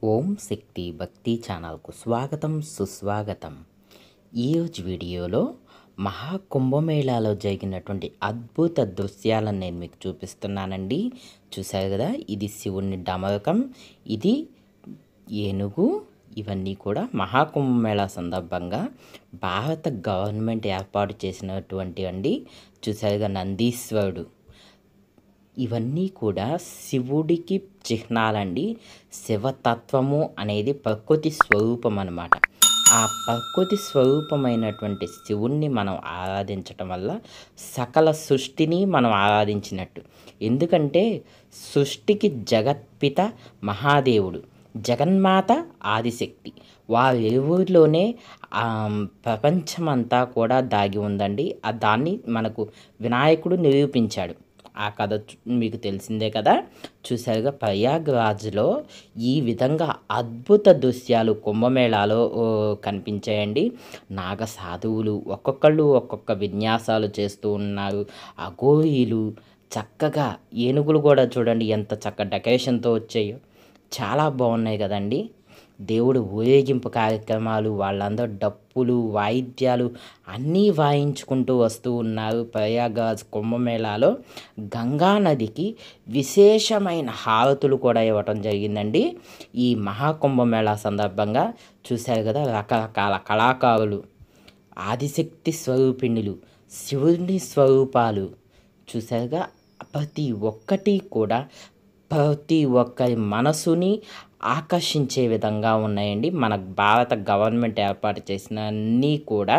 ఓం శక్తి భక్తి ఛానల్కు స్వాగతం సుస్వాగతం. ఈరోజు వీడియోలో మహాకుంభమేళాలో జరిగినటువంటి అద్భుత దృశ్యాలను నేను మీకు చూపిస్తున్నానండి. చూశారు కదా, ఇది శివుని డమరకం, ఇది ఏనుగు. ఇవన్నీ కూడా మహాకుంభమేళా సందర్భంగా భారత గవర్నమెంట్ ఏర్పాటు చేసినటువంటి అండి. చూశారుగా, నందీశ్వరుడు. ఇవన్నీ కూడా శివుడికి చిహ్నాలండి. శివతత్వము అనేది ప్రకృతి స్వరూపం అన్నమాట. ఆ ప్రకృతి స్వరూపమైనటువంటి శివుణ్ణి మనం ఆరాధించటం వల్ల సకల సృష్టిని మనం ఆరాధించినట్టు. ఎందుకంటే సృష్టికి జగత్పిత మహాదేవుడు, జగన్మాత ఆదిశక్తి, వారిరువురిలోనే ప్రపంచమంతా కూడా దాగి ఉందండి. దాన్ని మనకు వినాయకుడు నిరూపించాడు. ఆ కథ మీకు తెలిసిందే కదా. చూసారుగా, ప్రయాగ్రాజ్లో ఈ విధంగా అద్భుత దృశ్యాలు కుంభమేళాలో కనిపించాయండి. నాగ సాధువులు ఒక్కొక్కళ్ళు ఒక్కొక్క విన్యాసాలు చేస్తూ ఉన్నారు. అఘోరీలు చక్కగా, ఏనుగులు కూడా చూడండి ఎంత చక్క డెకరేషన్తో వచ్చాయో, చాలా బాగున్నాయి కదండి. దేవుడు ఊరేగింపు కార్యక్రమాలు, వాళ్ళందరూ డప్పులు వాయిద్యాలు అన్నీ వాయించుకుంటూ వస్తూ ఉన్నారు. ప్రయాగ్రాజ్ కుంభమేళాలో గంగా నదికి విశేషమైన హారతులు కూడా ఇవ్వటం జరిగిందండి. ఈ మహాకుంభమేళా సందర్భంగా చూశారు కదా, రకరకాల కళాకారులు, ఆదిశక్తి స్వరూపిణులు, శివుని స్వరూపాలు చూశారుగా. ప్రతి ఒక్కటి కూడా ప్రతి ఒక్కరి మనసుని ఆకర్షించే విధంగా ఉన్నాయండి. మన భారత గవర్నమెంట్ ఏర్పాటు చేసిన అన్నీ కూడా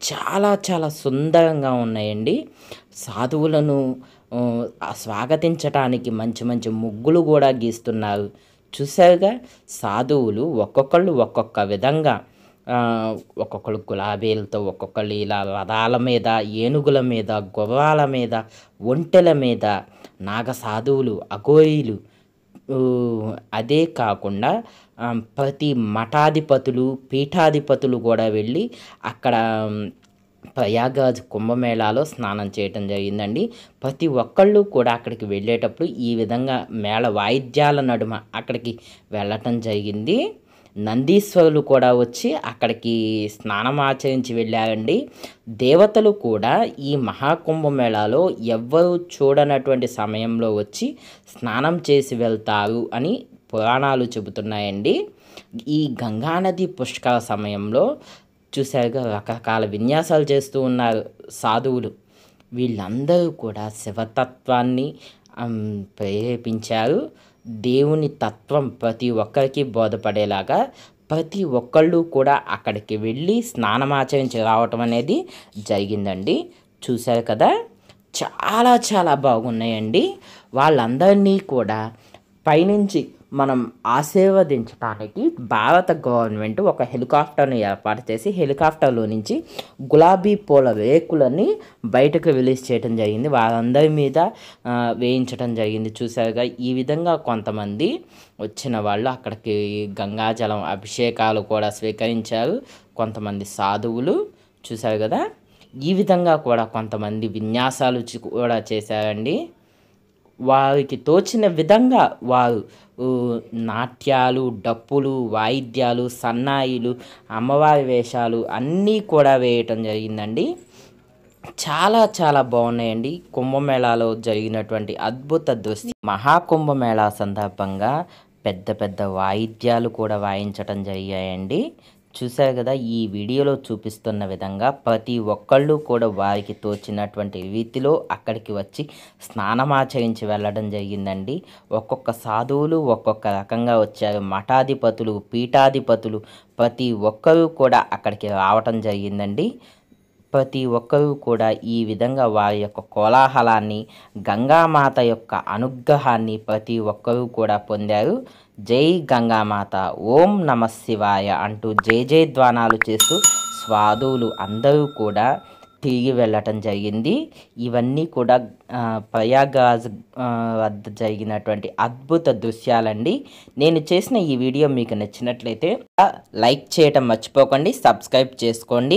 చాలా చాలా సుందరంగా ఉన్నాయండి. సాధువులను స్వాగతించటానికి మంచి మంచి ముగ్గులు కూడా గీస్తున్నారు. చూసారుగా, సాధువులు ఒక్కొక్కళ్ళు ఒక్కొక్క విధంగా, ఒక్కొక్కళ్ళు గులాబీలతో, ఒక్కొక్కళ్ళు ఇలా రథాల మీద, ఏనుగుల మీద, గుర్రాల మీద, ఒంటెల మీద, నాగ సాధువులు, అఘోరీలు. అదే కాకుండా ప్రతి మఠాధిపతులు, పీఠాధిపతులు కూడా వెళ్ళి అక్కడ ప్రయాగ్రాజ్ కుంభమేళాలో స్నానం చేయటం జరిగిందండి. ప్రతి ఒక్కళ్ళు కూడా అక్కడికి వెళ్ళేటప్పుడు ఈ విధంగా మేళ వాయిద్యాల నడుమ అక్కడికి వెళ్ళటం జరిగింది. నందీశ్వరులు కూడా వచ్చి అక్కడికి స్నానం ఆచరించి వెళ్ళారండి. దేవతలు కూడా ఈ మహాకుంభమేళాలో ఎవ్వరూ చూడనటువంటి సమయంలో వచ్చి స్నానం చేసి వెళ్తారు అని పురాణాలు చెబుతున్నాయండి. ఈ గంగానది పుష్కర సమయంలో చూసారుగా, రకరకాల విన్యాసాలు చేస్తూ ఉన్నారు సాధువులు. వీళ్ళందరూ కూడా శివతత్వాన్ని ప్రేరేపించారు. దేవుని తత్వం ప్రతి ఒక్కరికి బోధపడేలాగా ప్రతి ఒక్కళ్ళు కూడా అక్కడికి వెళ్ళి స్నానమాచరించి రావటం అనేది జరిగిందండి. చూశారు కదా, చాలా చాలా బాగున్నాయండి. వాళ్ళందరినీ కూడా పైనుంచి మనం ఆశీర్వదించడానికి భారత గవర్నమెంట్ ఒక హెలికాప్టర్ని ఏర్పాటు చేసి హెలికాప్టర్లో నుంచి గులాబీ పూల రేకులని బయటకు రిలీజ్ చేయడం జరిగింది. వారందరి మీద వేయించడం జరిగింది. చూసారుగా, ఈ విధంగా కొంతమంది వచ్చిన వాళ్ళు అక్కడికి గంగాజలం అభిషేకాలు కూడా స్వీకరించారు. కొంతమంది సాధువులు చూశారు కదా, ఈ విధంగా కూడా కొంతమంది విన్యాసాలు కూడా చేశారండి. వారికి తోచిన విధంగా వారు నాట్యాలు, డప్పులు, వాయిద్యాలు, సన్నాయిలు, అమ్మవారి వేషాలు అన్నీ కూడా వేయటం జరిగిందండి. చాలా చాలా బాగున్నాయండి కుంభమేళాలో జరిగినటువంటి అద్భుత దృశ్యం. మహాకుంభమేళా సందర్భంగా పెద్ద పెద్ద వాయిద్యాలు కూడా వాయించటం జరిగాయండి. చూశారు కదా, ఈ వీడియోలో చూపిస్తున్న విధంగా ప్రతి ఒక్కళ్ళు కూడా వారికి తోచినటువంటి రీతిలో అక్కడికి వచ్చి స్నానమాచరించి వెళ్ళడం జరిగిందండి. ఒక్కొక్క సాధువులు ఒక్కొక్క రకంగా వచ్చారు. మఠాధిపతులు, పీఠాధిపతులు ప్రతి ఒక్కరూ కూడా అక్కడికి రావటం జరిగిందండి. ప్రతి ఒక్కరూ కూడా ఈ విధంగా వారి యొక్క కోలాహలాన్ని, గంగామాత యొక్క అనుగ్రహాన్ని ప్రతి ఒక్కరూ కూడా పొందారు. జై గంగామాత, ఓం నమ శివాయ అంటూ జై జయధ్వానాలు చేస్తూ సాధువులు అందరూ కూడా తిరిగి వెళ్ళటం జరిగింది. ఇవన్నీ కూడా ప్రయాగ్రాజ్ వద్ద జరిగినటువంటి అద్భుత దృశ్యాలండి. నేను చేసిన ఈ వీడియో మీకు నచ్చినట్లయితే లైక్ చేయటం మర్చిపోకండి, సబ్స్క్రైబ్ చేసుకోండి.